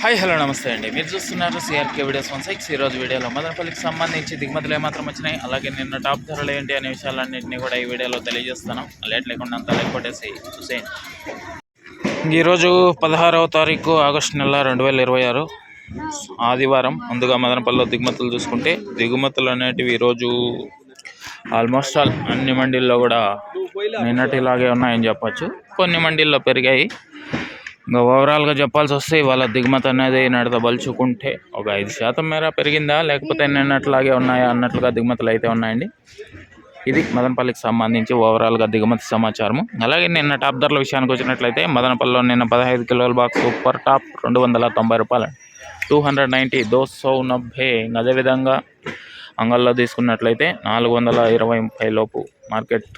Hi hello నమస్తే అండి. మీరు చూస్తున్నారు సిఆర్కే వీడియోస్ 16. ఈరోజు వీడియోలో మదనపల్లికి సంబంధించి దిగుమతులు ఏమాత్రం వచ్చినాయి, అలాగే నిన్న టాప్ ధరలు ఏంటి అనే విషయాలన్నింటినీ కూడా ఈ వీడియోలో తెలియజేస్తాను. లేట్ లేకుండా అంతా లైక్ కొట్టేసి చూసేయండి. ఈరోజు 16వ తారీఖు ఆగస్టు నెల 2026 ఆదివారం. ముందుగా మదనపల్లిలో దిగుమతులు చూసుకుంటే దిగుమతులు అనేటివి ఈరోజు ఆల్మోస్ట్ ఆల్ అన్ని మండీల్లో కూడా నిన్నటిలాగే ఉన్నాయని చెప్పచ్చు. కొన్ని మండీల్లో పెరిగాయి. ఇంకా ఓవరాల్గా చెప్పాల్సి వస్తే ఇవాళ దిగుమతి అనేది నడతబలుచుకుంటే ఒక 5% మేర పెరిగిందా, లేకపోతే నిన్నట్లాగే ఉన్నాయా అన్నట్లుగా దిగుమతులు అయితే ఉన్నాయండి. ఇది మదనపల్లికి సంబంధించి ఓవరాల్గా దిగుమతి సమాచారము. అలాగే నిన్న టాప్ ధరల విషయానికి వచ్చినట్లయితే మదనపల్లిలో నిన్న 15 కిలోల బాక్స్ సూపర్ టాప్ 290 రూపాయలు, 290 290. అదేవిధంగా అంగల్లో తీసుకున్నట్లయితే 420 లోపు మార్కెట్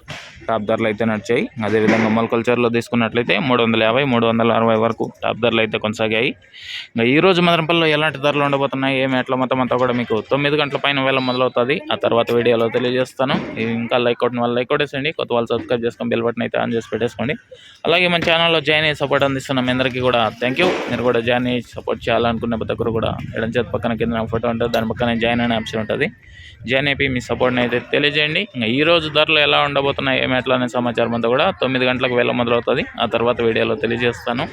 టాప్ ధరలు అయితే నడిచాయి. అదేవిధంగా మొలకల్చర్లో తీసుకున్నట్లయితే 350 360 వరకు టాప్ ధరలు అయితే కొనసాగాయి. ఇంకా ఈరోజు మదనపల్లిలో ఎలాంటి ధరలు ఉండబోతున్నాయి, ఏమి ఎట్లా మొత్తం అంతా కూడా మీకు 9 గంటల పైన వేళ మొదలవుతుంది. ఆ తర్వాత వీడియోలో తెలియజేస్తాను. ఇంకా లైక్ కొట్టిన వాళ్ళు లైక్ కొట్టేసండి, కొత్త వాళ్ళు సబ్స్క్రైబ్ చేసుకొని బెల్ బటన్ అయితే ఆన్ చేసి పెట్టేసుకోండి. అలాగే మన ఛానల్లో జాయిన్ అయ్యి సపోర్ట్ అందిస్తున్న మీ అందరికీ కూడా థ్యాంక్ యూ. మీరు కూడా జాయిన్ అయ్యి సపోర్ట్ చేయాలనుకునే ప్రతి ఒక్కరు కూడా ఎడం చేతి పక్కన కింద ఫోటో ఉంటుంది, దాని పక్కన జాయిన్ అనే ఆప్షన్ ఉంటుంది. జాయిన్ అయిపోయి మీ సపోర్ట్ని అయితే తెలియజేయండి. ఇంకా ఈ రోజు ధరలు ఎలా ఉండబోతున్నాయి, ఏమి ఎట్లా అనే సమాచారం అంతా కూడా 9 గంటలకు వేళ మొదలవుతుంది. ఆ తర్వాత వీడియోలో తెలియజేస్తాను.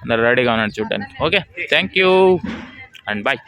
అందరు రెడీగా ఉన్నాడు చూడడానికి. Okay, thank you and bye.